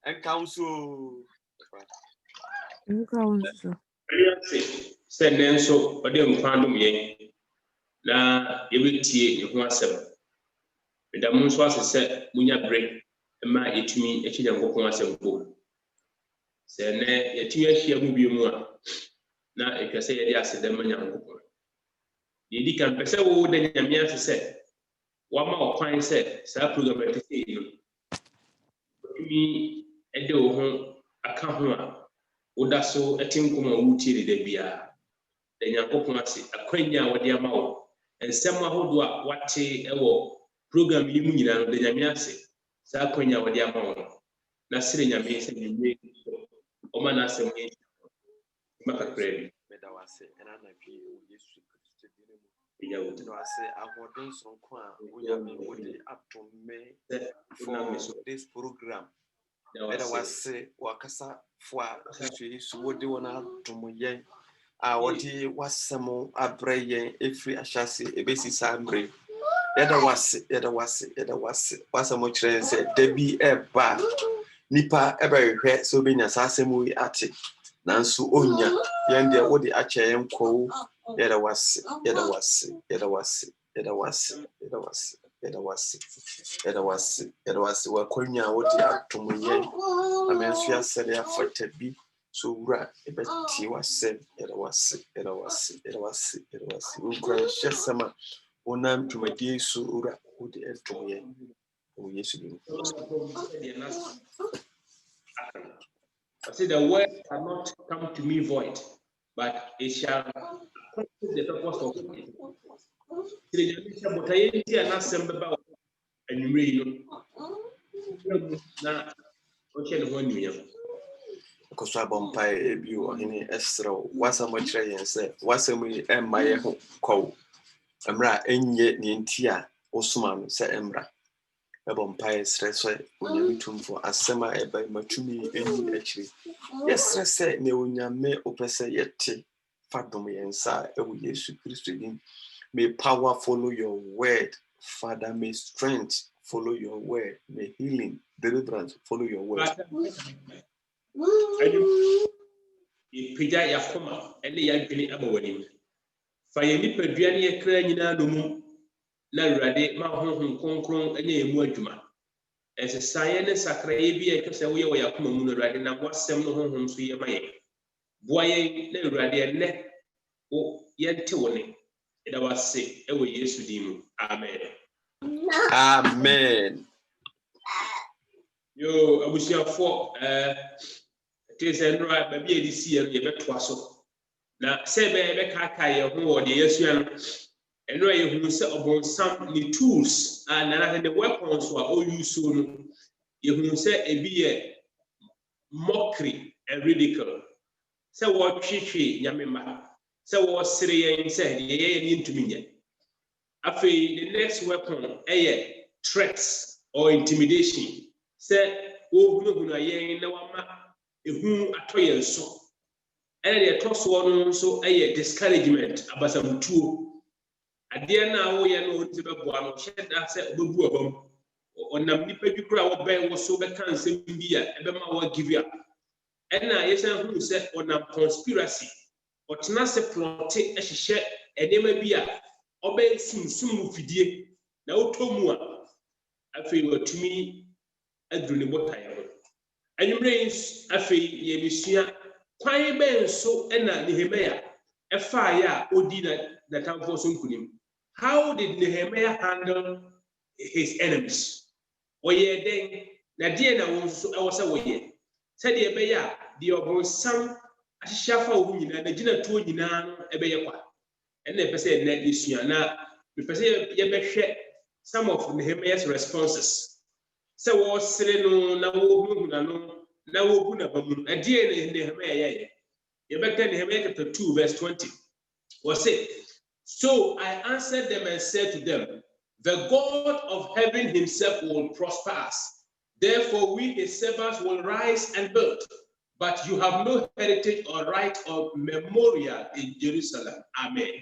And council. Send then so, but then found me. Na yɛbɛtie ne ho asɛm. Meda mo nso ase sɛ munya brɛ ma yɛtumi akyi Nyankopɔn asɛm kɔ. Sɛ nnɛ yɛtumi ahyia mu bio mu a, na ɛtwa sɛ yɛde aseda ma Nyankopɔn. Deɛ ɛdi kan pɛ sɛ woda Nyame ase sɛ wama ɔkwan sɛ saa program ɛte sɛ yi no. Wotumi de wo ho aka ho a woda so ɛte nkɔm a wotie ne da biara. Da Nyankopɔn ase akwanya a wɔde ama wo. Nsɛm ahodoɔ a wate wɔ program yi mu nyinaa no da Nyame ase saa akwanya a wɔde ama wo no. Na sere Nyame sɛ nyɛ ɔma n'asɛm yɛ makakra bi. Meda wase ɛna na bi Yesu Kristo din mu. Meda wase ahoɔden sonko a wonya me wode atom me for this program. Meda wase wakasa fo a Kristo Yesu wode wɔn atom yɛn. Wodi wasɛm abrɛ yɛn efiri ahyase ebesi saa mbre. Yɛda wase wasɛm kyerɛ sɛ da bi ɛba nipa ɛbɛhwehwɛ sɛ obenya saa asɛm yi ate nanso onya yɛn deɛ wode akyɛ yɛn kɔw. Yɛda wase wakonya wode atom yɛn amenso yɛasɛre afata bi. So wura ebɛtie wasɛm. Yɛda wase wokura hyɛ sɛm a wonam dwumadie so wura wode ɛtom yɛn wɔ Yesu din. I say the word cannot come to me void, but it shall accomplish the purpose of it. Koso abompai ebi ohene esrew wasam kyerɛ yɛn sɛ wasam yi emma yɛ ho kɔw emra enye ne nti a osoma no sɛ emra ebompai esre sɛ onyame tumfo asɛm a eba matumi enyi akyiri yɛsrɛ sɛ ne onyame opɛsɛ yɛte fadom yɛn sa ewu Yesu Kristo din. May power follow your word, Father. May strength follow your word. May healing, deliverance follow your word. Pija yakoma ene yadwene abawani fa ye nipadua ne yekra nyina no mu na Awurade ma honhom kronkron anya emu adwuma ɛsesaye ne sakraye bi ekese wo ye wo yakoma mu no Awurade na wasɛm no honhom so ye ma ye boa ye na Awurade ene wo yente wo ne eda wase ewo Yesu din mu. Amen. Yo abusiafo Tese nra ba bi edisi ye betoa so na se be kaka ye ho wo de yesua no enra ye hu se obonsam ni tools and na the weapons wa o use no ye hu se ebi ye mockery and ridicule se wo twetwe nyame ma se wo sere yen se ye ni ntumi nya afei the next weapon threats or intimidation se wo hunu yen na wama ehu atoye so ene de toso no so discouragement abasamtuo ade na wo ye no nti beboa no hyeda se obebu abam onam nipa dwukura wo ben wo so be kan nsem bi a ebema wo give up ena yesan hunu se onam conspiracy otena se plot ehihye enema bi a obe sumsum fidie na otomu a afei watumi aduru ne botaye Anyway, afei ye bisua kwan ben so na Nehemiah efa ya odi na tamfo so nkunim. How did Nehemiah handle his enemies? Oye den na die na won so ewo se woye. Se de be ya de obonsam ahihyafa wo nyina na gina tuo nyina no ebeye kwa. Ena pese na bisua na pese ye behwe some of Nehemiah's responses. Se wo sere no na wo huna no na wo bu na bamu adie ne Nehemiah ye ye beka Nehemiah chapter 2 verse 20 was say, so I answered them and said to them, the God of heaven himself will prosper us, therefore we his servants will rise and build, but you have no heritage or right or memorial in Jerusalem. Amen.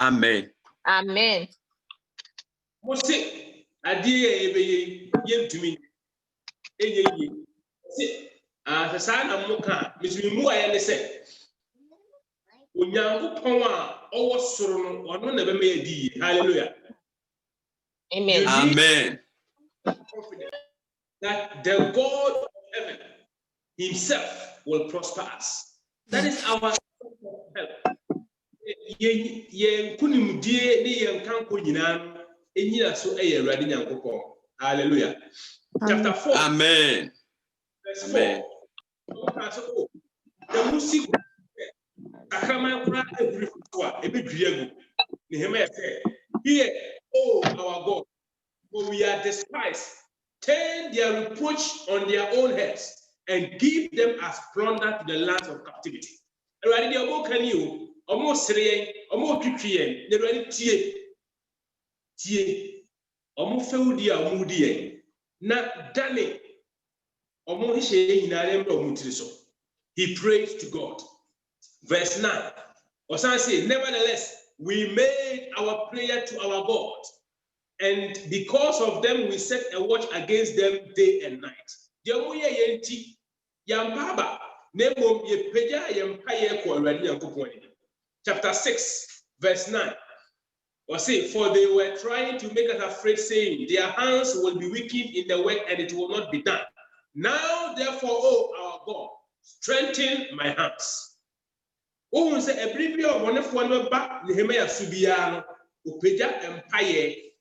Amen. Amen. Mose adie ebe yentumi eye se sasa na moka misimimu aye ne se onyankopon a owo soro no ono na be me di. Hallelujah. Amen. Amen. Confident that the God of heaven himself will prosper us. That is our help. Ye kunimdie ne ye nkanko nyina enyina so eye Awurade Nyankopon. Hallelujah. Chapter 4. Amen. Verse 4. Amen. The music Akrama kura every flower ebedwiagu. Nehemiah said, "Hear, O our God, for we are despised. Turn their reproach on their own heads and give them as plunder to the lands of captivity." Awurade de omo kan yi o, omo sere yen, omo twitwi yen, na Awurade tie. Omo fewdi a omo di yen. Na dane omo hye nyina le mbra omo tiri so. He prayed to God. Verse 9. Osan say, "Nevertheless, we made our prayer to our God, and because of them we set a watch against them day and night." Chapter 6, verse 9. Or say, "For they were trying to make us afraid, saying, their hands will be weakened in the work and it will not be done. Now, therefore, O our God, strengthen my hands." Oh, say a brief of one back Nehemiah Subiano, Upeja Empire.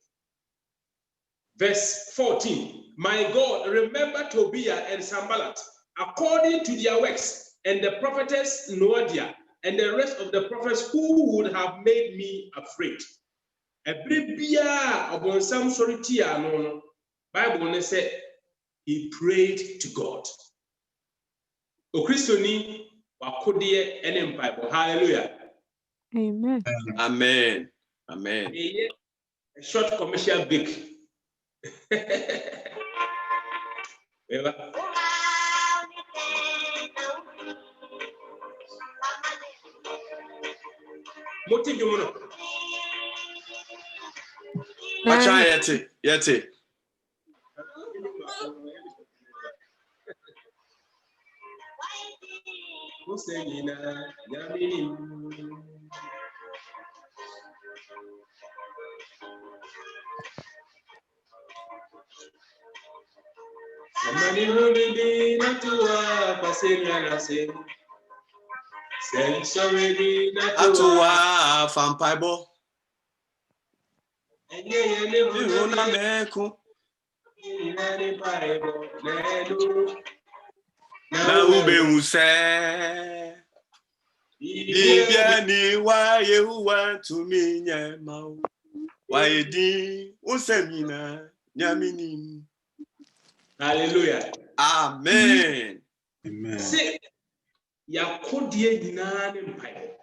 Verse 14. "My God, remember Tobiah and Sanballat according to their works, and the prophetess Noadiah, and the rest of the prophets who would have made me afraid." A brief upon some sortia no Bible said he prayed to God. O Christoni wakodie ene Bible. Hallelujah. Amen. Amen. Amen. A short commercial break. Moti jumuno. Pacha yete. Musenina yamini. Amani holiday natua pasenya nase. Sensority Atua fampaibo. Enye Iruna meku. Na ube use. Bibia ni wa Yehowa tumi nyema. Wa edi usemina nyamini. Hallelujah. Amen. Amen. Say yakodie nyina ne mpai.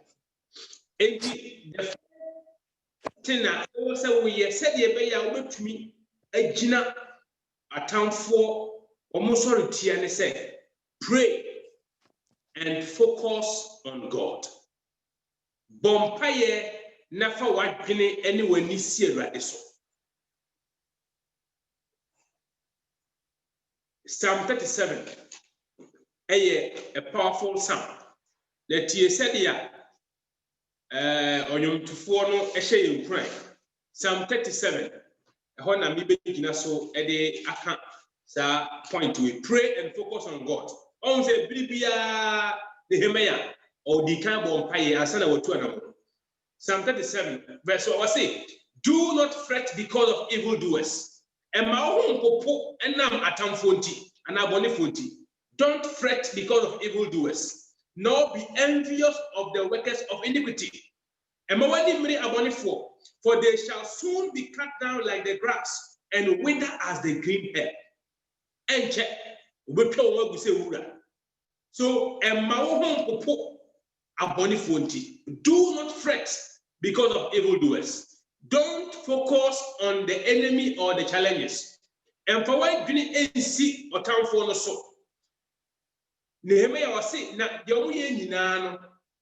Enti the tina o se wo ye se de be ya obetumi agina atamfo omosori tia ne say pray and focus on God. Bompaye nafa wadwene ene wani si Awurade so. Psalm 37 a powerful psalm. The tie said ya onyomtufuo no ehye yenkran. Psalm 37 ehọ na mi begina so de aka sa point we pray and focus on God. On say bibia Nehemiah or the kind of empire asana watu anamo. Psalm 37 verse 1 say, "Do not fret because of evildoers." Don't fret because of evildoers, nor be envious of the workers of iniquity. For they shall soon be cut down like the grass and wither as the green herb. So, do not fret because of evildoers. Don't focus on the enemy or the challenges. And for why didn't AC or town for no so? Nehemiah was saying, "Na Yamuye Ninano,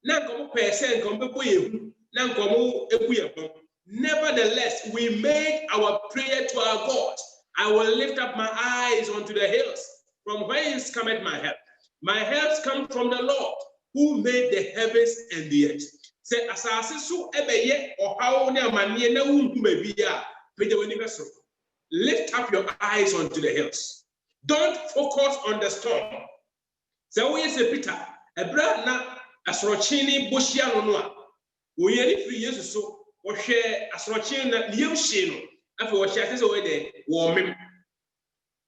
Nanko percent come before you, Nanko Equia, Nevertheless, we made our prayer to our God. I will lift up my eyes unto the hills, from whence cometh my help. My help comes from the Lord, who made the heavens and the earth. Say, asase so ebeye ohawo ne amane na wunhuma bia, pede wani beso. Lift up your eyes unto the hills. Don't focus on the storm. So we say Peter, ebra na asrochini boshia no no a, wo yeri free Jesus so, wo hwe asrochini na liem hye no, afi wo hye ase we de wo mem.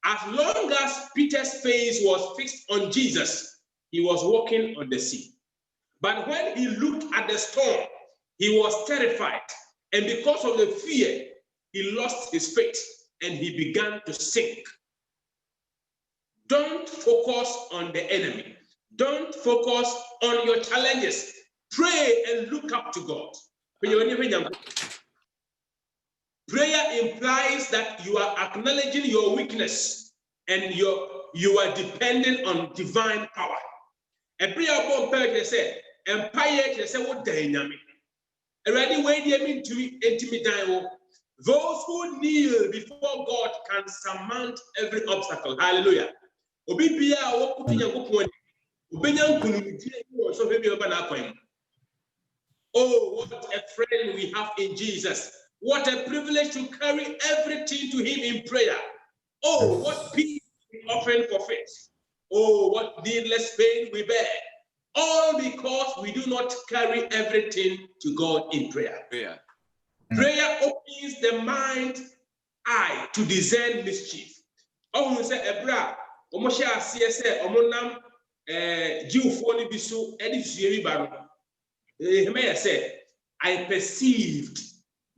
As long as Peter's face was fixed on Jesus, he was walking on the sea. But when he looked at the storm, he was terrified. And because of the fear, he lost his faith and he began to sink. Don't focus on the enemy. Don't focus on your challenges. Pray and look up to God. Prayer implies that you are acknowledging your weakness and you are dependent on divine power. And prayer upon prayer say, empire say what dynamic. Already when you mean to me intimidate. Those who kneel before God can surmount every obstacle. Hallelujah. Oh, what a friend we have in Jesus. What a privilege to carry everything to him in prayer. Oh, what peace we often forfeit. Oh, what needless pain we bear. All because we do not carry everything to God in prayer. Prayer opens the mind eye to discern mischief. Oh, say Ebra, Omosha CSA, Omonam, Jewphone Bisu, Edith Baron. May said, I perceived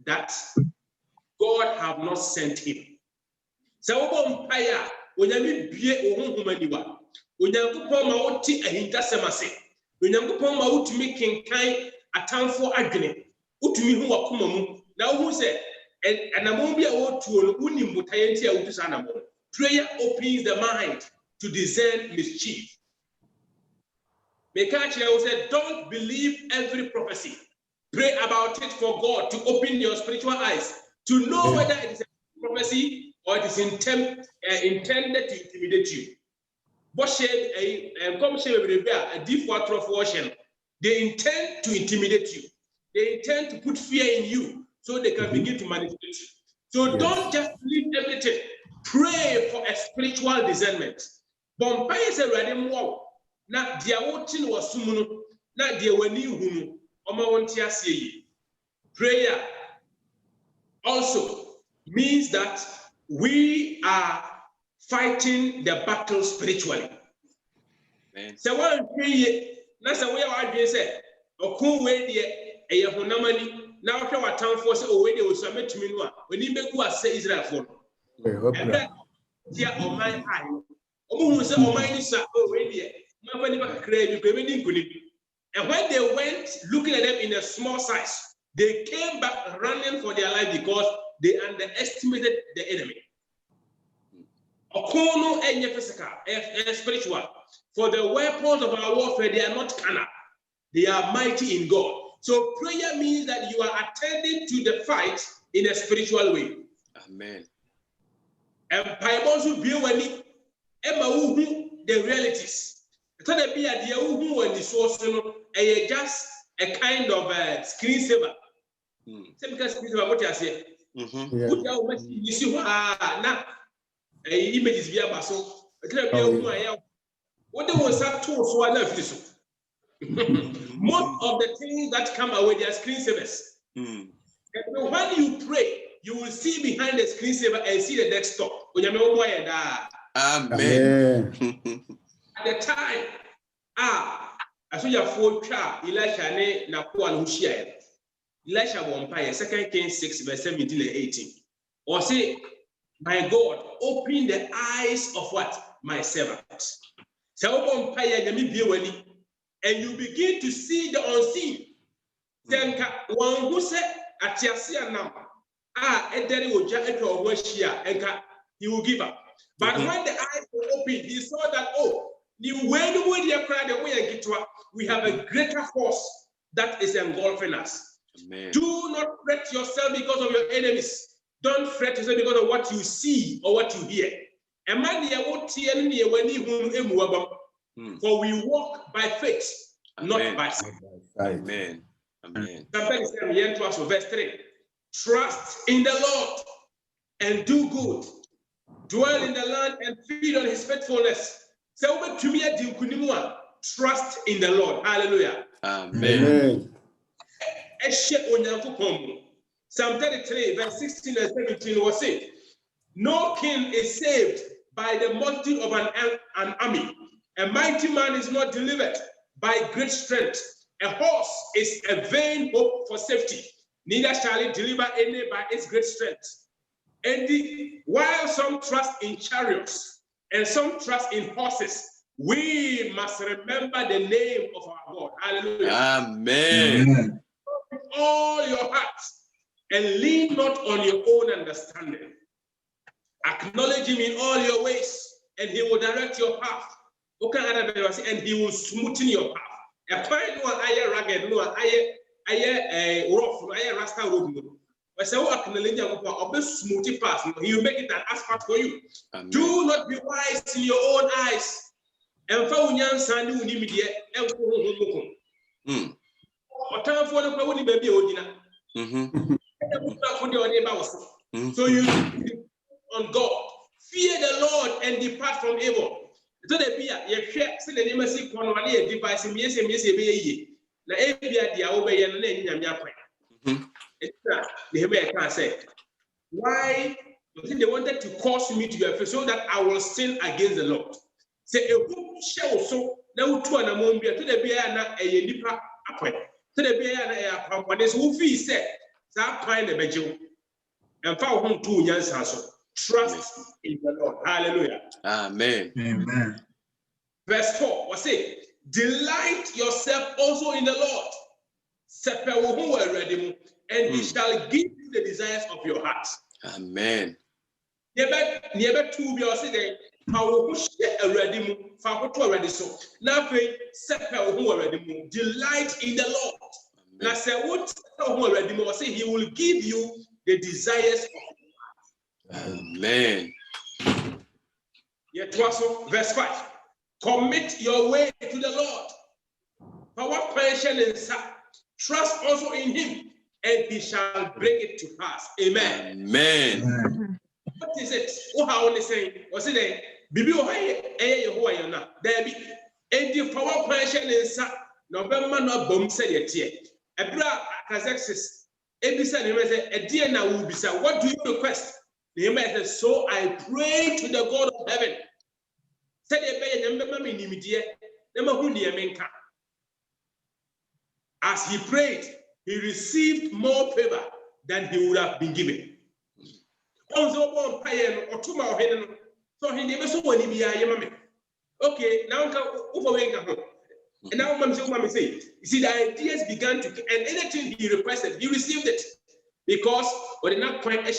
that God have not sent him. So umpire, when you be Ohumaniwa, when you come out a hintasemase, when you come out to make kind a town for agony, Utumi who are Kumamu. Now who said, and I won't be able to Unim Mutayanti Utusanamo. Prayer opens the mind to discern mischief. Mekachi said, don't believe every prophecy. Pray about it for God to open your spiritual eyes to know whether it is a prophecy or it is intended to intimidate you. They intend to intimidate you. They intend to put fear in you so they can begin to manipulate you. So don't just believe everything. Pray for a spiritual discernment. Bombay is a random wall. Na dia wotin wasumuno na dia wani hunu oma wonti aseye. Prayer also means that we are fighting the battle spiritually. So one pray na say we are adwen say okun we de eye honamani na hwe watan for say o we de osuametumi no a oni begu ase Israel for no. Dia oman ai omo hu say oman ni sa o we de. And when they went looking at them in a small size, they came back running for their life because they underestimated the enemy. Okono enye physical and spiritual. For the weapons of our warfare, they are not carnal. They are mighty in God. So prayer means that you are attending to the fight in a spiritual way. Amen. And Bible be when the realities. So the be at the who when the source just a kind of screensaver. Same because what you say. You see now images via baso. What they was up to so I love this. Most of the things that come away they are screensavers. And when you pray, you will see behind the screensaver and see the desktop. Amen. At the time, as we have four child, Elisha ne na kuan hushia. Elisha wampire, 2 Kings 6, verse 17 and 18. Or say, my God, open the eyes of what? My servant. So and you begin to see the unseen. Then one who said at Yasia number, Ederi Oja Eto Washia, and he will give up. But when the eyes were opened, he saw that, we have a greater force that is engulfing us. Amen. Do not fret yourself because of your enemies. Don't fret yourself because of what you see or what you hear. For we walk by faith, not by sight. Amen. Amen. Somebody said, verse 3. Trust in the Lord and do good. Dwell in the land and feed on his faithfulness. Trust in the Lord. Hallelujah. Amen. Psalm 33, verse 16 and 17 was said, no king is saved by the multitude of an army. A mighty man is not delivered by great strength. A horse is a vain hope for safety. Neither shall it deliver any by its great strength. And while some trust in chariots and some trust in horses, we must remember the name of our God. Hallelujah. Amen. With all your heart and lean not on your own understanding. Acknowledge him in all your ways, and he will direct your path. And he will smoothen your path. A fine one, I rugged, no, I rough, I rasta road. But so acknowledge him, smooth path. He will make it an asphalt for you. Amen. Do not be wise in your own eyes. And for Unyan Sandy, we need and for time for the power, baby, Odina. So you on God, fear the Lord and depart from evil. So the beer, you share, send the name of sick one, device, and yes, be na ebia dia obey and then Yamia. The can say, why they wanted to cause me to be afraid so that I will sin against the Lord. Say a who shall so now to an amombia to the beer na a nipa appoint. To the beer and a company who fee said that kind of bedroom and found home 2 years also. Trust in the Lord. Hallelujah. Amen. Amen. Verse 4 was it, delight yourself also in the Lord, and he shall give you the desires of your heart. Amen. Never to be say how already so now delight in the Lord. Now say what already say he will give you the desires of your heart. Amen. Yet also verse 5. Commit your way to the Lord. Power, patience, and trust also in him, and he shall bring it to pass. Amen. Amen. What is it? Oh, how only saying, was it a Bibi Ohio? There be a power, patience, and November not bomb said it here. A bra Kazaxis, a dear now will be said. What do you request? The Amen said, so I pray to the God of heaven. As he prayed, he received more favor than he would have been given. Okay, now and now Mama say, you see, the ideas began to, and anything he requested, he received it because we did not point a.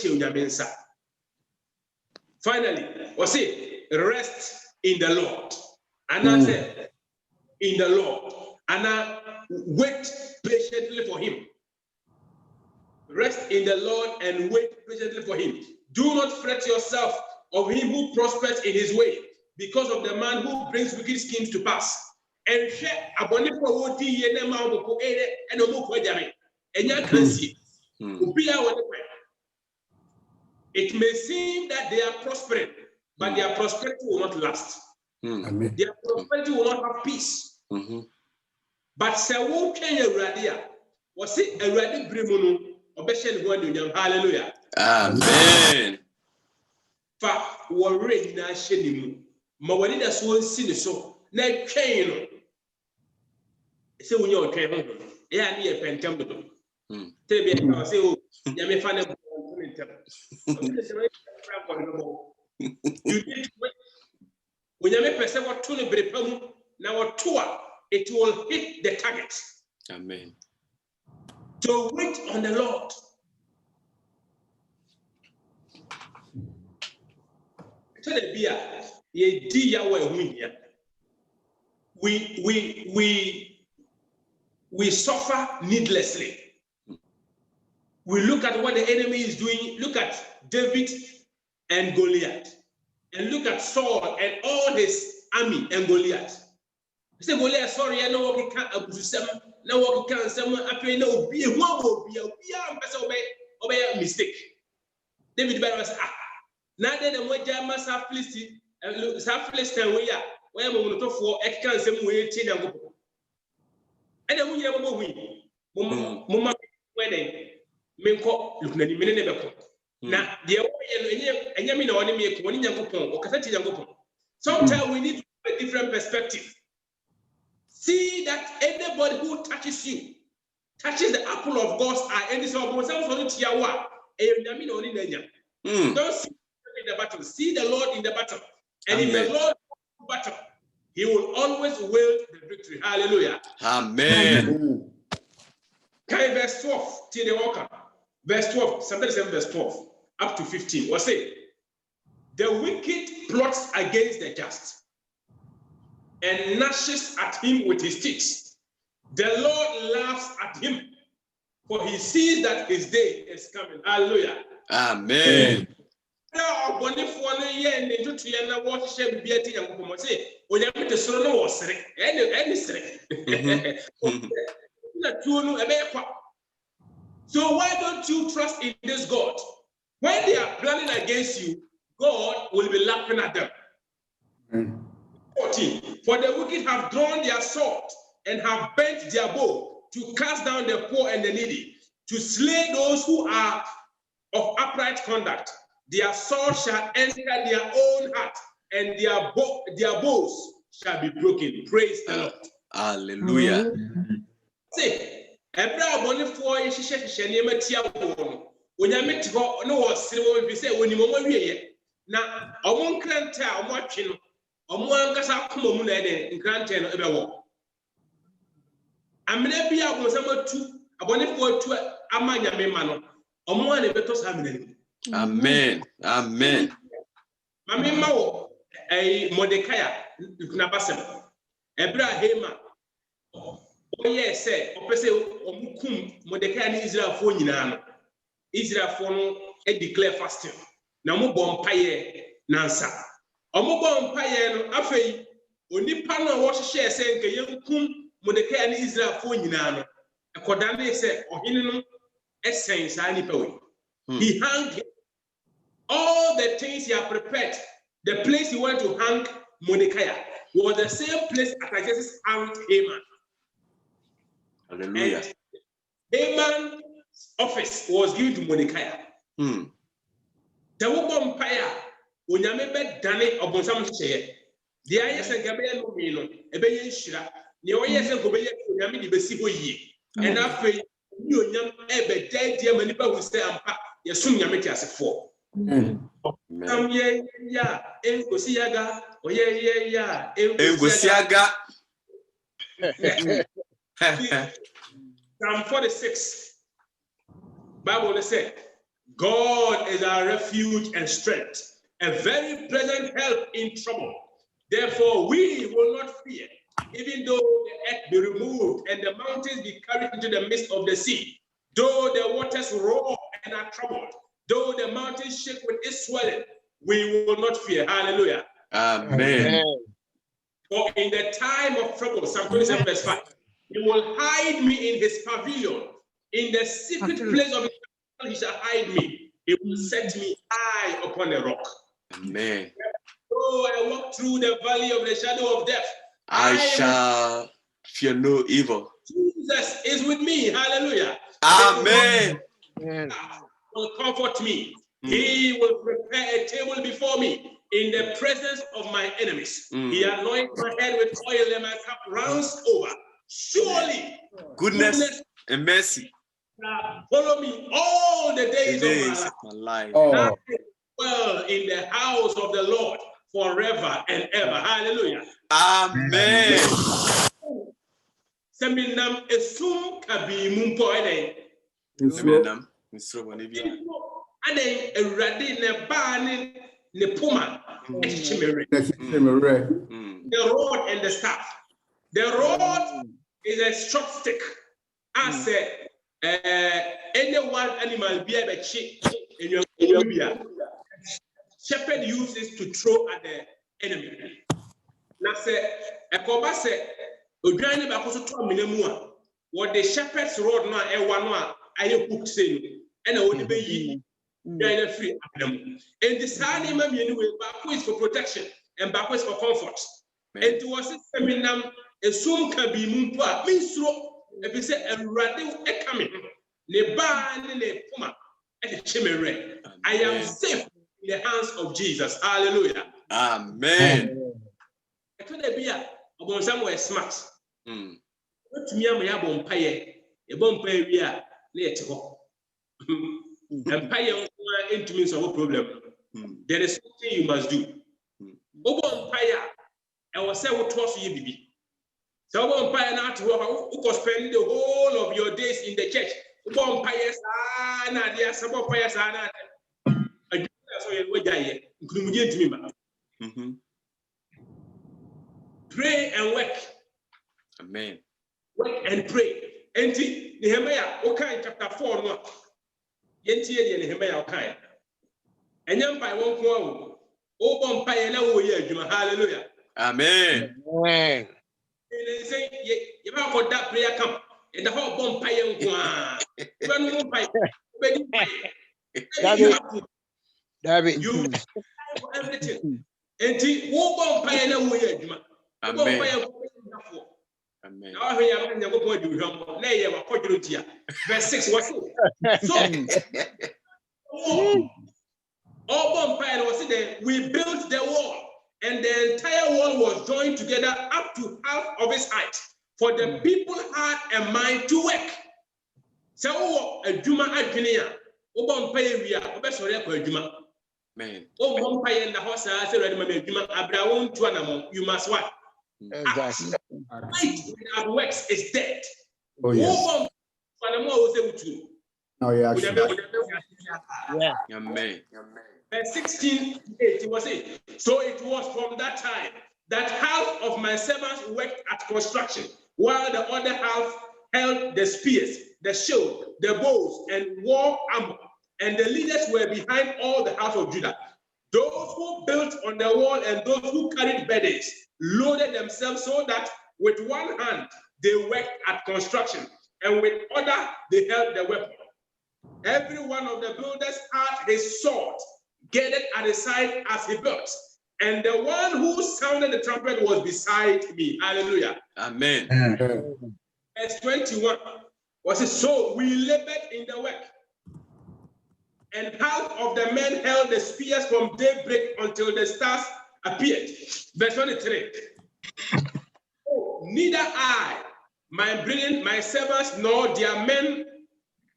Finally, was it rest in the Lord? And I said, in the Lord, and I wait patiently for him. Rest in the Lord and wait patiently for him. Do not fret yourself of him who prospers in his way, because of the man who brings wicked schemes to pass. And it may seem that they are prospering, but their prosperity will not last. Their prosperity will not have peace. But Sawu Kenya Radia was it a ready Brimunu or Beshan Guanyan? Hallelujah. Amen. Fa warring Nashenimu. Mawadida so sin so. Na train. Say when you're train. Yeah, near Pentambudo. Tell me, say, oh, Yamifana. You need to wait. When you make person what to the now tour, it will hit the target. Amen. So wait on the Lord. Tell the beer, ye dear way we suffer needlessly. we look at what the enemy is doing. Look at David and Goliath, and look at Saul and all his army and Goliath. You say Goliath, sorry, I know what he can't abuse. Now what he can't say. After no be a mistake. David Barry said, now then the more German South Philistine way where I'm going to for I can't say we change and go. And then we have a win. Mama wedding. Menko look na ni mene ne beko na de wo enya mi na woni me ko woni nyankopon o kasa ti nyankopon. Sometimes we need to have a different perspective. See that anybody who touches you touches the apple of God's eye, and this one so to yawa e nyami na woni na nya. Don't see in the battle, see the Lord in the battle, and if the Lord in the battle, he will always wield the victory. Hallelujah. Amen. Okay, verse 12 till the walker. Verse 12, somebody said verse 12 up to 15. What say? The wicked plots against the just and gnashes at him with his teeth. The Lord laughs at him, for he sees that his day is coming. Hallelujah. Amen. So why don't you trust in this God? When they are planning against you, God will be laughing at them. 14. For the wicked have drawn their sword and have bent their bow to cast down the poor and the needy, to slay those who are of upright conduct. Their sword shall enter their own heart, and their bows shall be broken. Praise the Lord. Hallelujah. See, Ebra boni for hyehyɛ nneɛma tia wɔn. Onyame te hɔ no wɔ sere wɔn bi sɛ onim wɔn awie na ɔmo nkrante a ɔmo atwe no ɔmo ankasa akoma mu na ɛde nkrante no ɛbɛwɔ. Amena bi a ɔmo atu abɔnefoɔ atu ama nyame ma no ɔmo a na ɛbɛtɔ saa amena no. Amen. Amen. Mame ma wɔ Mordecai na basem. Ebra Haman. Yes, sir. Opese omukum Mordecai ni Israel for nyina no. Israel for no declare fasting. Na mo bompaye nansa. Omo bompaye no afei onipa no wo hye se nka yenkum Mordecai ni Israel for nyina no. Ekoda na se ohene no esen sa nipa we. He hung all the things he had prepared. The place he went to hang Mordecai was the same place Artaxerxes hanged Haman. Hallelujah. And Haman's office was given to Mordecai. The woman Paya, Unyame be Dane or Bonsam Shea. The ayes and Gabriel no Mino, a Bayan Shira, the Oyes and Gobea, Unyami de Besibo ye. And after you young Ebe dead dear Manipa will stay and pack your soon Yameti as a four. Ya, Engosiaga, or ya, Engosiaga. Psalm 46, Bible said, God is our refuge and strength, a very present help in trouble. Therefore, we will not fear, even though the earth be removed and the mountains be carried into the midst of the sea, though the waters roar and are troubled, though the mountains shake with its swelling, we will not fear. Hallelujah. Amen. For in the time of trouble, Psalm 27 verse 5, he will hide me in his pavilion. In the secret place of his pavilion, he shall hide me. He will set me high upon a rock. Amen. Though I walk through the valley of the shadow of death, I shall fear no evil. Jesus is with me. Hallelujah. Amen. He will comfort me. He will prepare a table before me in the presence of my enemies. He anoints my head with oil and my cup runs over. Surely goodness and mercy follow me all the days of my life. I dwell in the house of the Lord forever and ever. Hallelujah. Amen. Seminam esum kabi mumpo ene. Seminam misro bonibia. Ade erade ne ba ne puma. The rod and the staff. The rod is a short stick. I said, any one animal be a chick in your shepherd uses to throw at the enemy. Now say a coba say Ograni bakoso to aminemu what the shepherd's rod no e wa no a aye hook say and only be yi free and the same man anyway back is for protection and back is for comfort. And it was a seminam a soon can be mumpa minstro if you say a radio e coming ne ba ne puma and the chimere. I am safe in the hands of Jesus. Hallelujah. Amen. I told the beer about somewhere smart. What to me, I'm a bompaye, a bompaye, we are late. Empire into means of a problem. There is something you must do. Bompaye, I was say what was you be. So bompaye not who could spend the whole of your days in the church. Bompaye, Nadia, some bompires are not. I do so you me. Pray and work. Amen. Work and pray. Enti Nehemiah okay chapter 4 no. Yenti e Nehemiah okay. Enyam pai won ko o bom pai na wo ye adwuma. Hallelujah. Amen. Amen. They say you ba for that prayer camp. And the whole bom pai nko a. Even no pai. Obedi pai. David. You for everything. Enti wo bom pai na wo ye adwuma. Amen. Amen. Verse 6 was so all bonfire was there. We built the wall, and the entire wall was joined together up to half of its height. For the people had a mind to work. So a juma adjunia, O bonfire we are sorry for a juma. Amen. O bonfire in the house, I said, Abraham to animal, you must what? Exactly. Fight without works is dead. Oh, yes. Oh, yeah. Yeah. Amen. Verse 16, it was it. So it was from that time that half of my servants worked at construction, while the other half held the spears, the shield, the bows, and war armor. And the leaders were behind all the house of Judah. Those who built on the wall and those who carried burdens loaded themselves so that with one hand they worked at construction, and with other they held the weapon. Every one of the builders had his sword gathered at his side as he built, and the one who sounded the trumpet was beside me. Hallelujah. Amen. Verse 21 was it? So we labored in the work, and half of the men held the spears from daybreak until the stars appeared. Verse 23. Oh, neither I, my servants, nor their men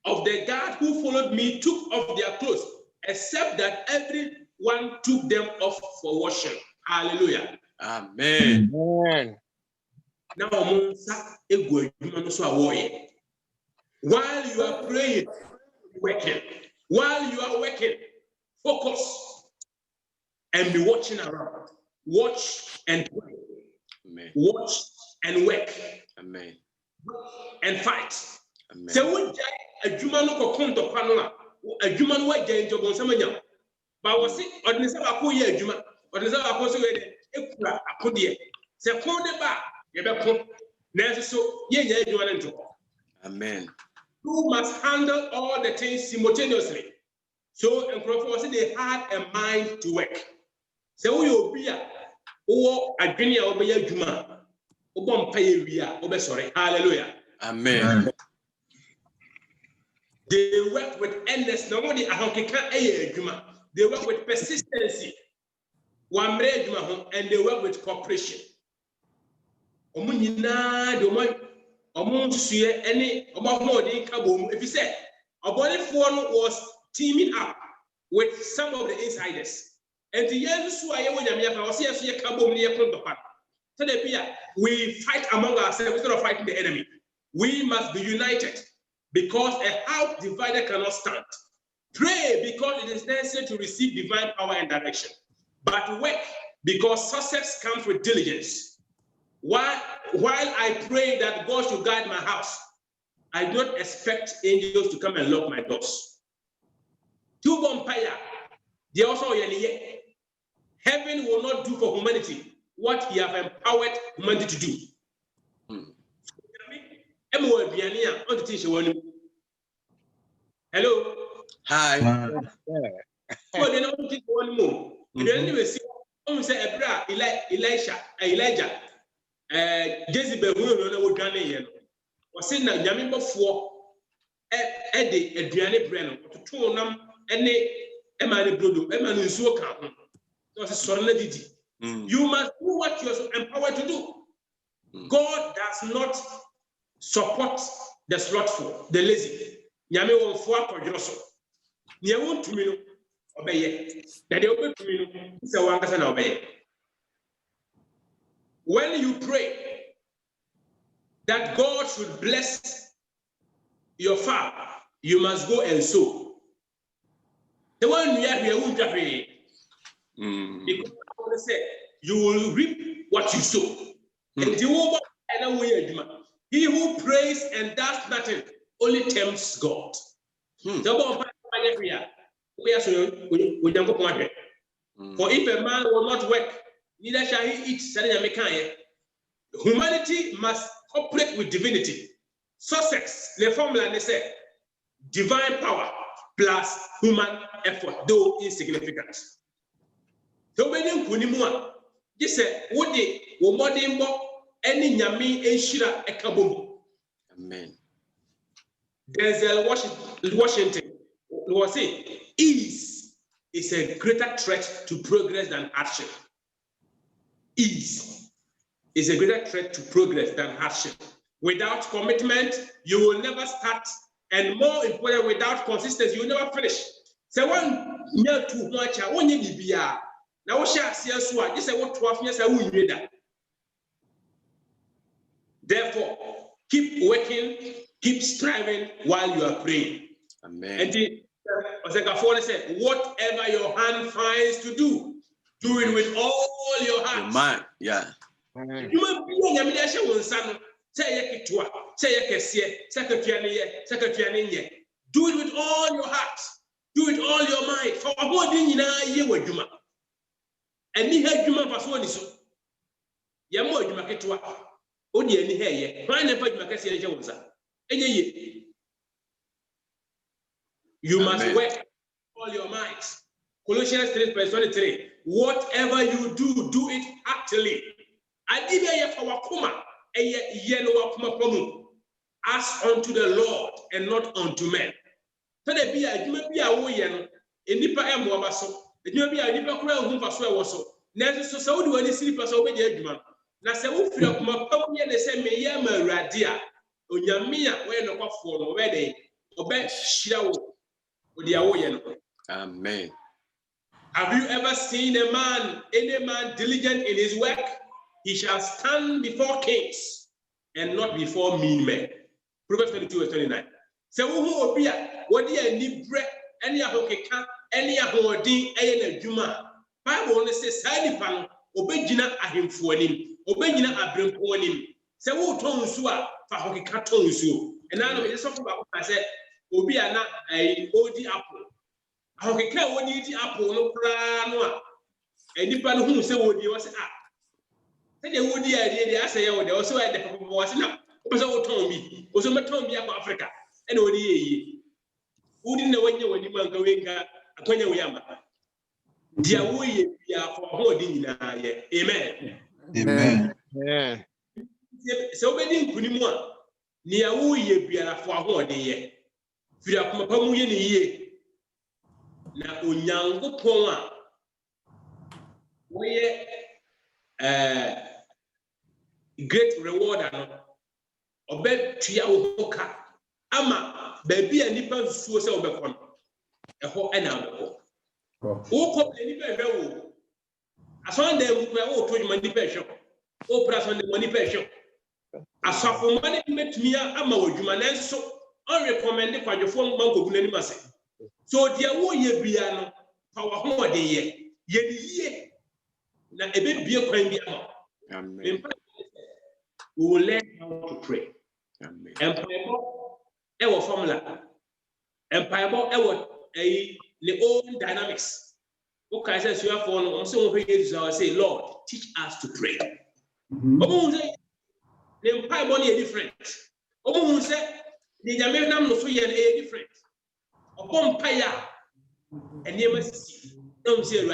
of the guard who followed me took off their clothes, except that everyone took them off for washing. Hallelujah. Amen. Amen. Now, while you are praying, working, while you are working, focus and be watching around. Watch and pray. Amen. Watch and work. Amen. And fight. Amen. So we a human no konto panona, a human way gain to Bonsamanya. But was it or the Saba ye Juma, or the Saba Cosu Ekula, Akodie. Seconde ba, Yabako, Nesso, ye Juan. Amen. You must handle all the things simultaneously. So, and Crawford they had a mind to work. So, you'll be a Adrinia Obeya Juma, Obon Payavia, Obesore. Hallelujah. Amen. They work with endless, nobody a Juma. They work with persistency. One and they work with cooperation. If you say a body phone was teaming up with some of the insiders, and the years we fight among ourselves instead of fighting the enemy. We must be united because a house divided cannot stand. Pray because it is necessary to receive divine power and direction. But work because success comes with diligence. While I pray that God should guide my house, I don't expect angels to come and lock my doors. To vampire, they also heaven will not do for humanity what he have empowered humanity to do. Hello. Hi. Elijah, Jezebel, was in the Yamimba for Eddie, Adriana Brennan, to Tonam, any Emma Brudu, Emma Nusuka. That's a solemnity. You must do what you are empowered to do. God does not support the slothful, the lazy. Yami won for Kojoso. Nia won to me obey. That they obey to me is a one person obey. When you pray that God should bless your farm, you must go and sow. The one you have here won't pray. Because I want to say, you will reap what you sow. And he who prays and does nothing only tempts God. For if a man will not work, neither shall he eat. Humanity must cooperate with divinity. Sussex, the formula they say, divine power plus human effort, though insignificant. So when you put him one, you say, what they will modern any nyami enshira ekabum. Amen. Denzel Washington was saying, ease is a greater threat to progress than hardship. Ease is a greater threat to progress than hardship. Without commitment, you will never start, and more important, without consistency, you will never finish. So one year too much, I want you to be now. What shall I say? Just say what 12 years I will read that. Therefore, keep working, keep striving while you are praying. Amen. And Osaka said, whatever your hand finds to do, do it with all your heart. Your mind, yeah. You might be on your mission, son. Say do it with all your heart. Do it all your mind. For what did you know? Juma. And you had Juma for so. Yamo Juma Ketua. Only any hair. Why never you make a Jones? You must work all your minds. Colossians 3:23. Whatever you do, do it heartily. I did a for Kuma, a yellow Kuma as unto the Lord and not unto men. So there be a way in Nipa and Wabaso, it may be a Nipa Crown whom Pasua was so. Next, so do any sleepers obey the Edman. Nasamu Filakuma, the same Yama Radia, Unyamia, where no for wedding, obey Shao with the Awoyan. Amen. Have you ever seen any man diligent in his work? He shall stand before kings and not before mean men. Proverbs 22:29. So who will be what you need bread, any ahokeka, any ahodin, any juma. Bible only says, Sadi pan, obejina ahimfuanim, obejina abrimpoanim. So who told Sua, Fahokeka told you. And now it's something about I said, Obiana, a OD apple. Ahokeka would eat apple, no pranoa. And you pan who say, would you was ah. They would the idea they say, they also had the was enough. Also, told me, also, my told me about Africa. And what ye wouldn't know when you were going a Yama. Dear, we are for holding. Amen. Amen. Yeah. So many Kunimua near we be for holding ye. Fiapamu ye. Now, Unyango Poma. We great reward obed tua woka ama baby anipa nsuo se obekon eho ena abeko wo ko anipa hwewo ason da mu kwa wo to juma nipa hwe wo pra son da money pa hwe asafo mane metumia ama wodwuma nanso on recommend kwadwofo mankogu nani mase so dia wo ye bia no fa wo ho de ye ye na ebe bie kwan bi ama. Amen. We will learn how to pray. Amen. And Ewo formula. Empire the own dynamics. Okay, says you have for say, Lord, teach us to pray. The empire body is different. The American no so different. Upon Paya and you must see. Don't say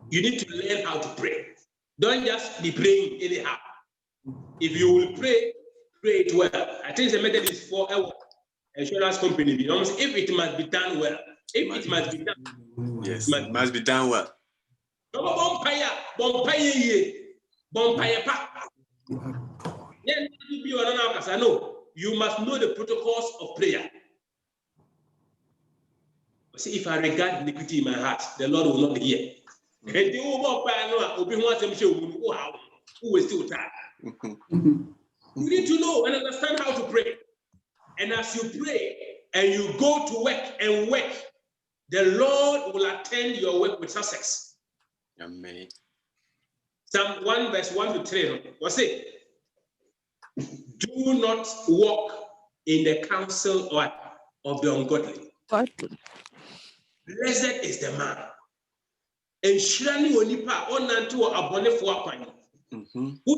you need to learn how to pray. Don't just be praying anyhow. If you will pray it well. I think the method is for our insurance company. If it must be done well. If it must be done. Yes, it must be done well. No, you must know the protocols of prayer. See, if I regard iniquity in my heart, the Lord will not hear. And the who is still tired. You need to know and understand how to pray. And as you pray and you go to work, the Lord will attend your work with success. Amen. Psalm 1 verse 1 to 3. What's it? Do not walk in the counsel of the ungodly. Blessed is the man. Who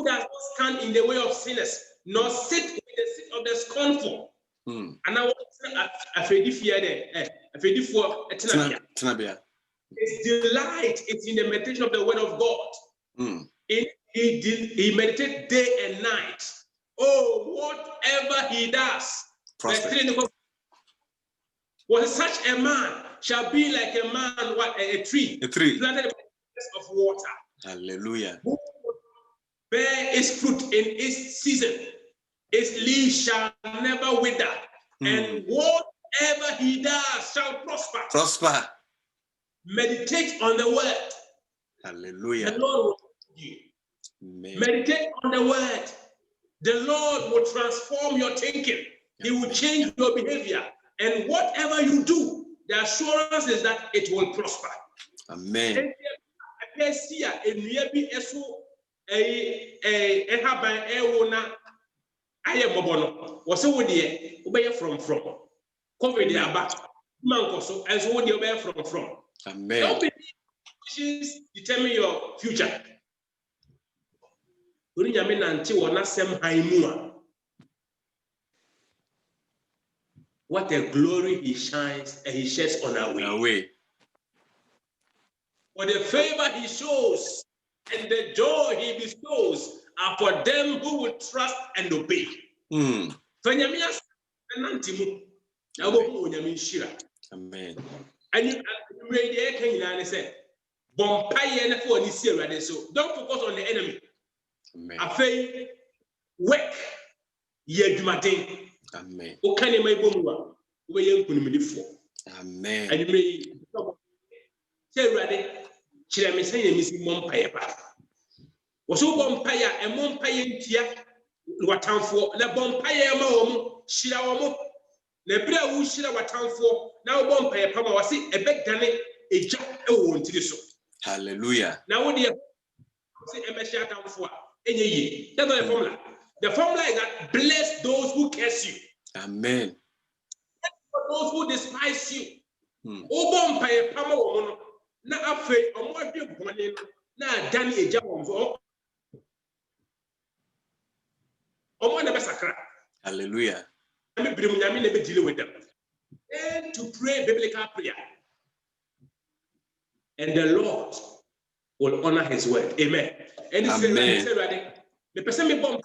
does not stand in the way of sinners, nor sit in the seat of the scornful. And I want his delight is in the meditation of the word of God. He meditates day and night. Oh, whatever he does, was such a man shall be like a man, a tree planted by the of water. Hallelujah. Bear its fruit in its season. Its leaves shall never wither. And whatever he does shall prosper. Meditate on the word. Hallelujah. The Lord will you. Meditate on the word. The Lord will transform your thinking. He will change your behavior. And whatever you do, the assurance is that it will prosper. Amen. Amen. Don't be determine your future. What a glory he shines and he sheds on our way. For the favor he shows and the joy he bestows are for them who will trust and obey. Amen. And you say, don't focus on the enemy. Amen. Work. Amen. Amen. And you may say, ready, Chile, say, Miss Mompire. Was so Mompire and Mompire Tia, what town for the Mompire Mom, Shilawamo, Nebra, who Shila, what town for now Mompire Pama was it a big danny, a jack, oh, to this. Hallelujah. Now, what do you say a measure down for any year? That's the formula. The formula is that bless those who curse you. Amen. For those who despise you. Obompire Pama woman, not afraid of what you're born now, Danny a job of Hallelujah. I'm dealing with them. And to pray biblical prayer. And the Lord will honor his word. Amen. And it's Amen. The person me bomb.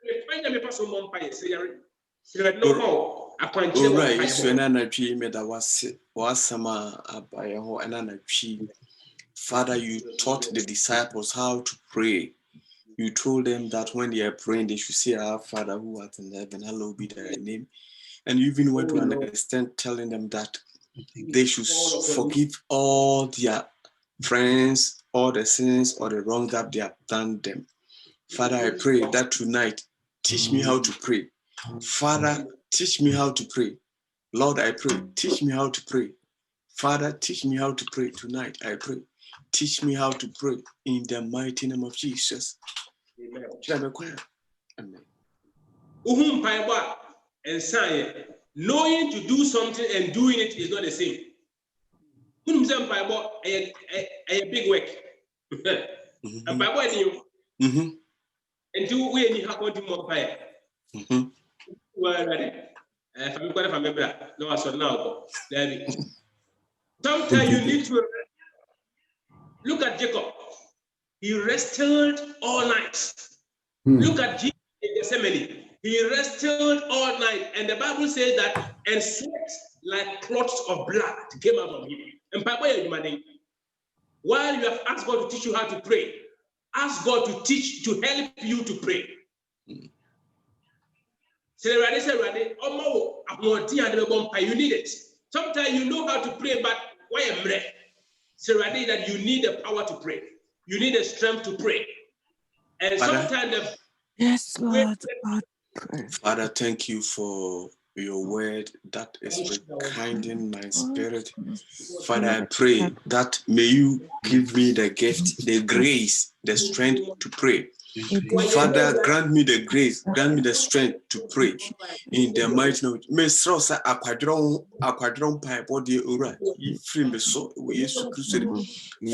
Me pass on bomb say all right, so na twi me da wasama abaye ho na twi. Father, you taught the disciples how to pray. You told them that when they are praying, they should say, Our Father who art in heaven, hallowed be thy name. And you even went to an extent telling them that they should forgive all their friends, all the sins or the wrong that they have done them. Father, I pray that tonight, teach me how to pray. Father, teach me how to pray. Lord, I pray, teach me how to pray. Father, teach me how to pray tonight. I pray. Teach me how to pray in the mighty name of Jesus. Amen. Amen. And science, knowing to do something and doing it is not the same. A big work. And by what you and do we any happen to more fire? Well, no, so now, sometimes you need to look at Jacob. He rested all night. Look at Jesus in Gethsemane. He rested all night, and the Bible says that, and sweat like clots of blood came out of him. And while you have asked God to teach you how to pray, ask God to help you to pray. You need it. Sometimes you know how to pray, but why am I? That you need the power to pray. You need the strength to pray. And sometimes yes, Lord. Father, thank you for your word that is rekindling my spirit. Father, I pray that may you give me the gift, the grace, the strength to pray. Father, grant me the grace, grant me the strength to pray in the mighty name. May stress aquadron pipe or the ura free me so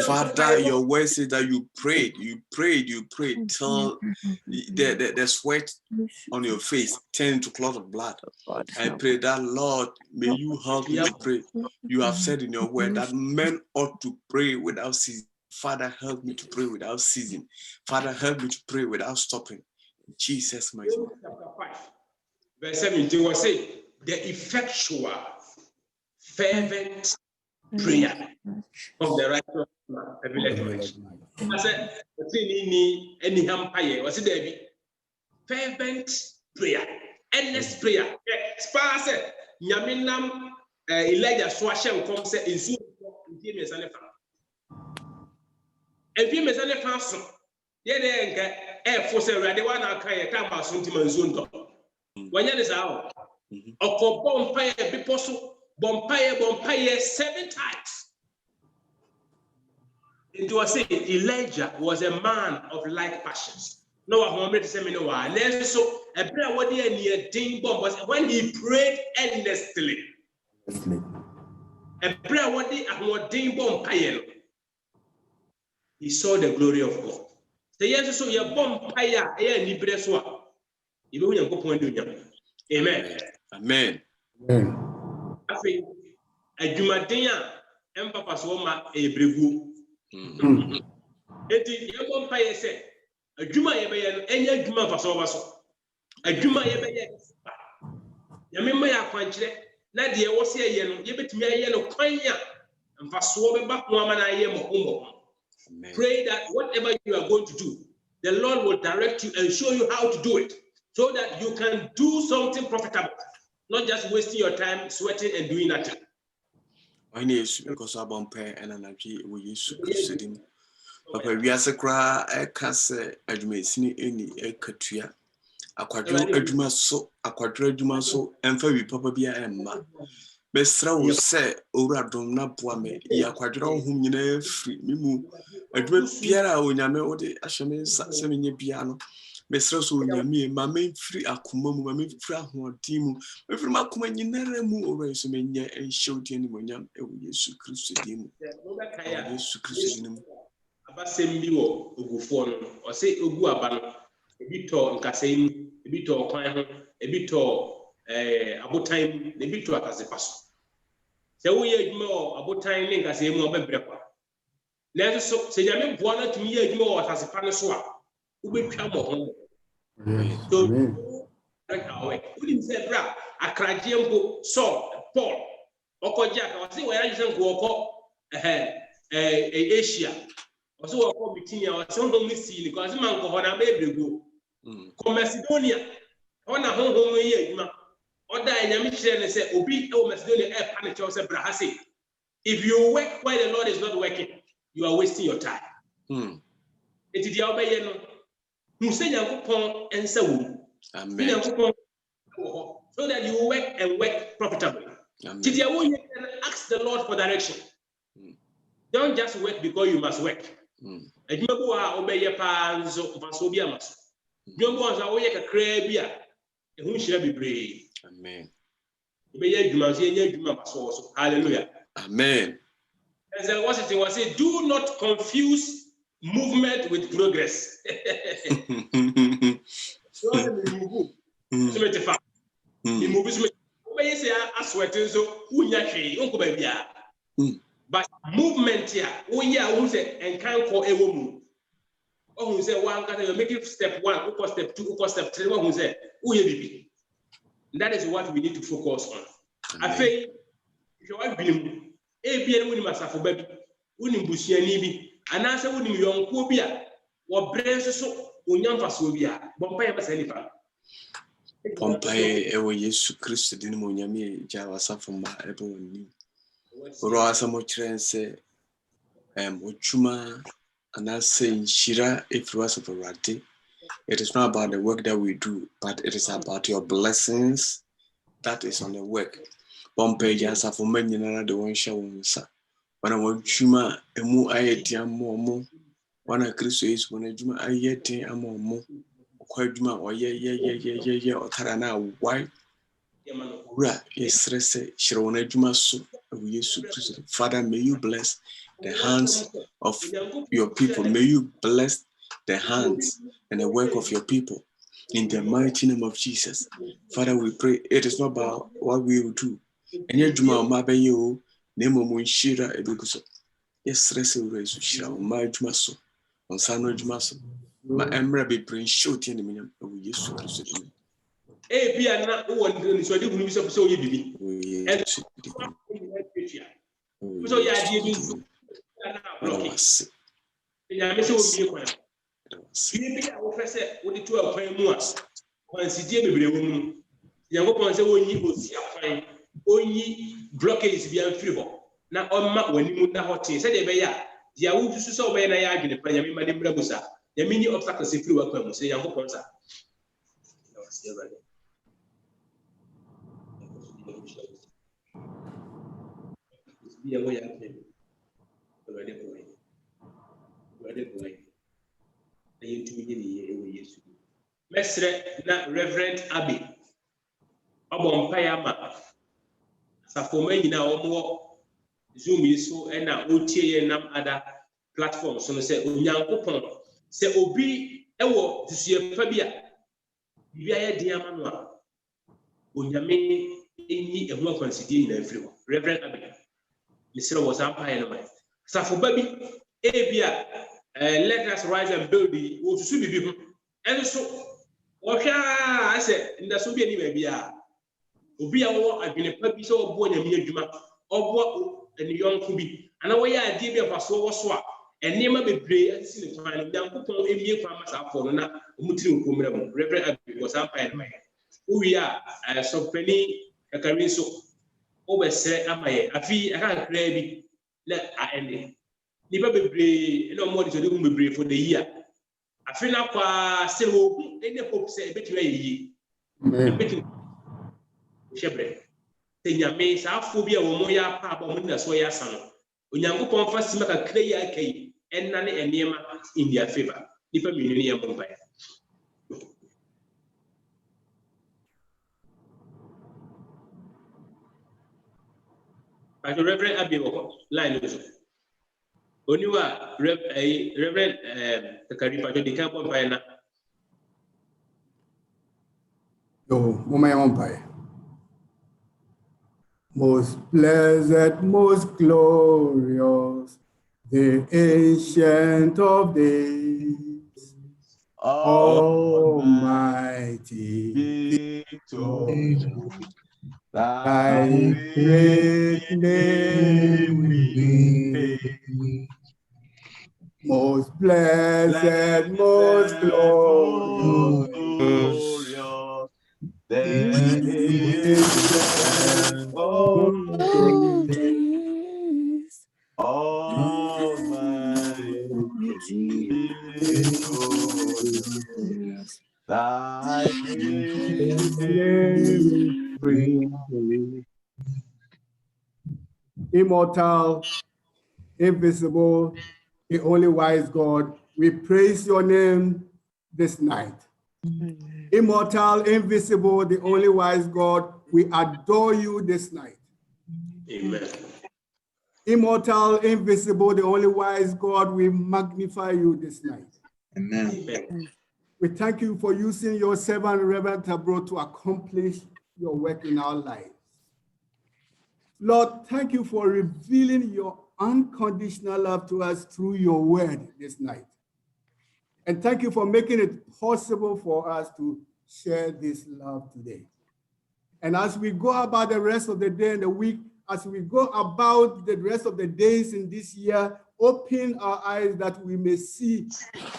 Father, your word says that you prayed till the sweat on your face turned to cloud of blood. I pray that, Lord, may you help me to pray. You have said in your word that men ought to pray without ceasing. Father, help me to pray without ceasing. Father, help me to pray without stopping. In Jesus' mighty name. Chapter 5, verse 17 was saying, the effectual, fervent prayer of the righteous man availeth much. I said, was it there? Fervent prayer, endless prayer. Spar said, Yaminam Elijah Swashem comes in soon. If you miss any fancy, yeah, for say, ready one, I can't come back soon to my zone. When you out, or for bonfire, be possible, bonfire 7 times. It was saying Elijah was a man of like passions. No one wanted to say me no one. And so a prayer what he near ding bomb was when he prayed endlessly. A prayer what he ding bomb payel. He saw the glory of God. The yes, so your bomb paya, a libreswa. You know, go point to Amen. Amen. I think a Jumadea, Empapa Swoma, a brevu. It your bomb paya said, a Juma Yabayan, any Juma Fasovaso. A Juma Yabayan. Yamima Quanche, Nadia was here, Yabit me a yellow quanya, and Fasoba back woman I am a Pray that whatever you are going to do, the Lord will direct you and show you how to do it so that you can do something profitable, not just wasting your time sweating and doing nothing. Because I won't pay and energy we use to do. But we are a cry, a cancer, a medicine, any a catria, a quadrum so, and for you, Papa Bia and Ma. Bestra will say, Ora Donna Puame, ya quadron whom you know free me. A dream Pierre, when I know the Ashaman Saxon piano. Bestra so yami, my main free Akumo, my main free Timu, every Makuman you never move away so many and showed any when young Yesu Christian. Yesu Christian. Abasembiwo ogufon or say ogu abano ebito nkasem ebito kwan ebito abotan ebito akasepaso se wo ye adwuma abotan ne nkasem obebrekwa na so se nyame boa na tumi ye adwuma akasepa ne so a ubetwa mo ho so we say bra akraje mpo so Paul okoja ka wase we ya nko oko Asia. Also, a committee or some see because man go on a baby go. Come Macedonia, on a home year, or die and say, Obi, oh, Macedonia, air panic, or say, if you work while the Lord is not working, you are wasting your time. It is the Albayano who say, Yakupon and so, so that you work and work profitably. Did you ask the Lord for direction? Don't just work because you must work. And you go obey your pants of Vasobia. You go as a way a crabia. Who shall be brave? Amen. Hallelujah. Amen. And then what it was it? Do not confuse movement with progress. But movement here, and can't call a woman. Oh, who say one you're making step 1, step 2, step 3, who say, that is what we need to focus on. I think if you want to be a myself, baby, winning Bushianibi, and answer winning young Kubia, what brains so Unyam Fasubia, Bompire Masanipa. Pompey, ever Yesu Christ, Dinamonyami, Java Safama, everyone. Rosa Motrense, Ochuma, and I say Shira, if you was of a rati. It is not about the work that we do, but it is about your blessings that is on the work. Pompey, Jasa for many another one show. When I want Chuma, a moo ayetiam more. When I Christ is when I Juma ayeti a more. Quadjuma or yeah, or Tarana, why? Ra, yes, Shirona Juma so. Father, may you bless the hands of your people. May you bless the hands and the work of your people in the mighty name of Jesus. Father, we pray it is not about what we will do. And yet, Juma, Mabayo, Nemo Munshira, Ebuso. Yes, Resu Shira, my Jumaso, on Sano Jumaso. My Emra be praying short in the minimum of Yesu Christ. A piano, one is what you will be so you be. So, yeah, blocking. I miss you. Maybe I will say, what it will pay more. Consider the woman. Young ones will only blockades be unfrivolous. Now, on Mac when you move hot tea, said they may ya. The Awu so when I argue the Payami Madame Rabusa. The mini obstacles if you welcome, say young ones. Be away of him. Mesre na Reverend Abbey. Obon Payama. Safoma nyina omo Zoom yi so na otie ye nam other platforms so say onyankopon say obi ewo disuyefa bia bia ye dia ma no a onyame enyi ehun akwansidie nyina afiri ho. Reverend Abbey Mr. was empire no man safoba bi ebia let us rise and build the osusu bibi ho enso ohwa ase ndaso bi ani ba bia obi a wo adwene pa bi so obo nyame adwuma obo eniyonko bi ana wo ya ade bi afaso wo so a enema bebre asisi ne kwan nyankopon emie kwan masa afọ no na omutiri nkomra mu. Reverend Abbey was empire no man uwi a so pani kakari so obesere amaye afi aka kra bi na ende nipa bebre na omo de so de bebre for the year afi na kwa se ho ene hope se betwe yi amen shebre tenyame sa afobia wo mo ya pa ba mo na so ya sa no onyankopon fa sima ka kra ya kai enna ne enema in their favor nipa minu ne ya mo ba ya Reverend Abbey line Oniwa Reverend Kakaripa to the camp on Payana. No, Mumay. Most blessed, most glorious, the Ancient of Days, Almighty Victor. Thy great name we praise. Most blessed, most glorious, the Ancient of Days, Almighty Victorious. Thy great name immortal, invisible, the only wise God, we praise your name this night. Immortal, invisible, the only wise God, we adore you this night. Amen. Immortal, invisible, the only wise God, we magnify you this night. Amen. We thank you for using your servant, Reverend Tabro, to accomplish your work in our lives. Lord, thank you for revealing your unconditional love to us through your word this night. And thank you for making it possible for us to share this love today. And as we go about the rest of the day and the week, as we go about the rest of the days in this year, open our eyes that we may see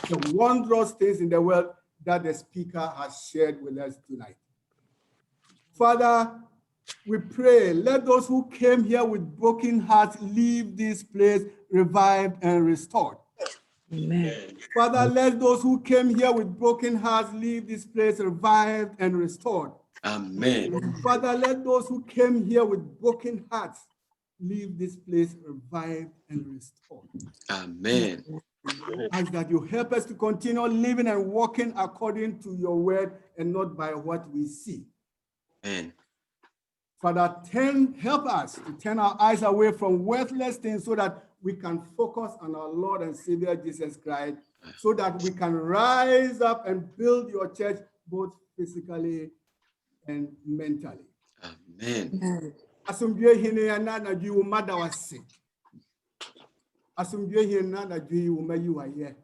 the wondrous things in the world that the speaker has shared with us tonight. Father, we pray, let those who came here with broken hearts leave this place revived and restored. Amen. Father, let those who came here with broken hearts leave this place revived and restored. Amen. Father, let those who came here with broken hearts leave this place revived and restored. Amen. Ask that you help us to continue living and walking according to your word and not by what we see. Amen. Father, help us to turn our eyes away from worthless things so that we can focus on our Lord and Savior Jesus Christ, so that we can rise up and build your church both physically and mentally. Amen. Asumdue hine na na ju mada wase. Asumdue hine na na ju mayi waye.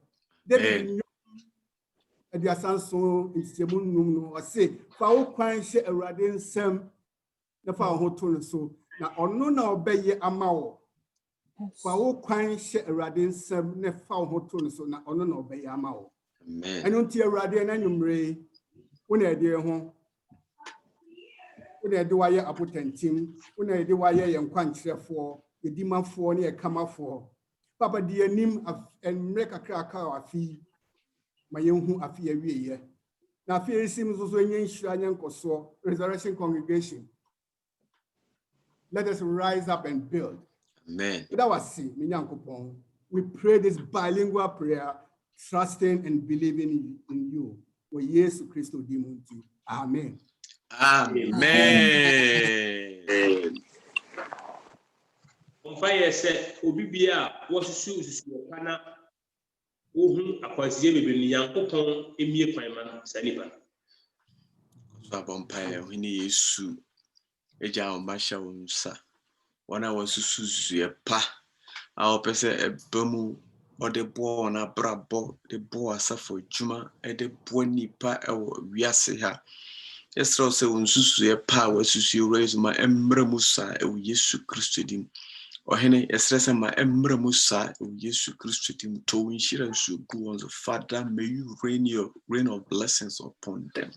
David edi asanso nsemu num no wase fa wo kwan hye Awurade nsam na fa ho to no so na ono na obeye ama wo. Fa wo kwan hye Awurade nsam na fa ho to no so na ono na obeye ama wo. Amen. Eno nti Awurade na nwumre wo na ede ho. When I do why apotentim, when I do why yankwanchre for the demand for near come for Papa dear nim and make a crack of fee, my young who a fear ye. Now fear seems also in Shrine Koso, Resurrection Congregation. Let us rise up and build. Amen. That was see, Minyankopon. We pray this bilingual prayer, trusting and believing in you. For Jesus Christ, Amen. Amen. Fire said, Obibia was shoes kana Uhum akwasie bebe ni Yankopon emie kwan ma sanipa. So abompae ohini Yesu eja ombasha wonsa. Wana wasusu ye pa. A opese ebamu ode bo na brabo de bo asafo djuma e de bo nipa e wiase ha. Yes, also unsusu ye power susu raise ma emre musa e Yesu Kristo dim. Ohene esresa ma emre musa e Yesu Kristo dim to winshira su go on the Father, may you rain of blessings upon them.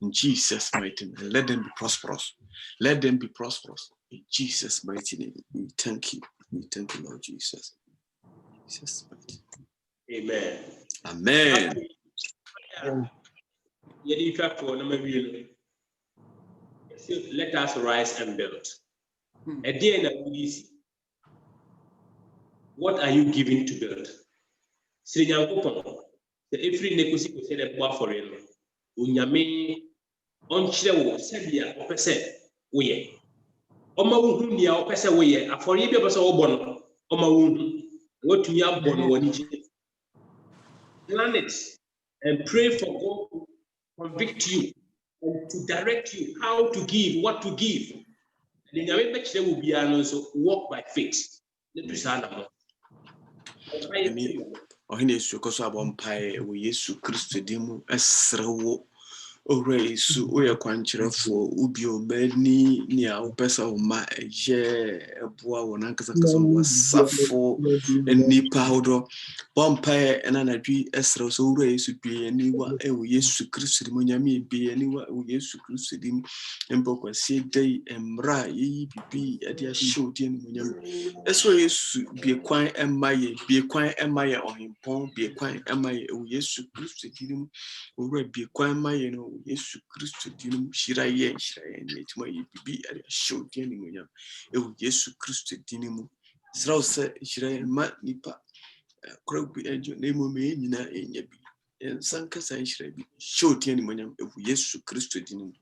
In Jesus' mighty name, let them be prosperous. Let them be prosperous. In Jesus' mighty name, we thank you. We thank you, Lord Jesus. Jesus' mighty name. Amen. Amen. Let us rise and build. At the end of this, what are you giving to build? The every negotiation said a bar for you. Unyame on Chilewo, Sabia, or Pese, we Oma Wunia or Pese, we are for you, Pesa Obon, Oma Wun, what to Yabon, one each. Plan it and pray for God to convict you and to direct you how to give, what to give. And in your image, there will be also walk by faith. Ohine Yesu koso abompae wo Yesu Kristo dimu esrewo ore Yesu oye kwanchirefo ubi obani ni a opesa o ma eje eboa wona nkasa kasa wasafo enipa hodo bompae enanadwi esrewo so ore Yesu bi eniwa e wo Yesu Kristo dimu nyame bi eniwa wo Yesu Kristo dimu empokwa sie dei emra yi bibi ade a show die ni nyame eso Yesu bi kwan emaye ohimpon bi kwan emaye wo Yesu Kristo dimu ore bi kwan emaye no Yesu Kristo dimu shiraye netuma yi bibi ade a show die ni nyame wo Yesu Kristo dimu srawo se shiraye ma nipa kora bi ejo na mo me nyina enya bi in Sankasa Ishrebi, show Tianimanium, if we yes to Christo Dinum.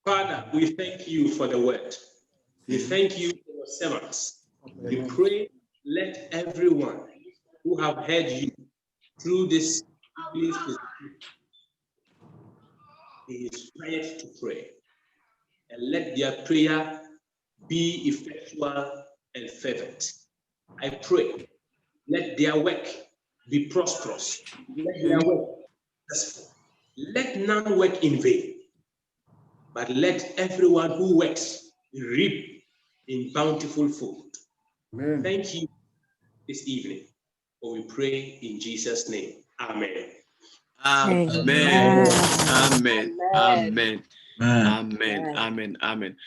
Father, we thank you for the word. We thank you for your servants. We pray, let everyone who have heard you through this be inspired to pray, and let their prayer be effectual and fervent. I pray, let their work be prosperous. Let their work be successful. Let none work in vain, but let everyone who works reap in bountiful food. Amen. Thank you this evening, for we pray in Jesus' name. Amen. Amen. Amen. Amen. Amen. Amen. Amen.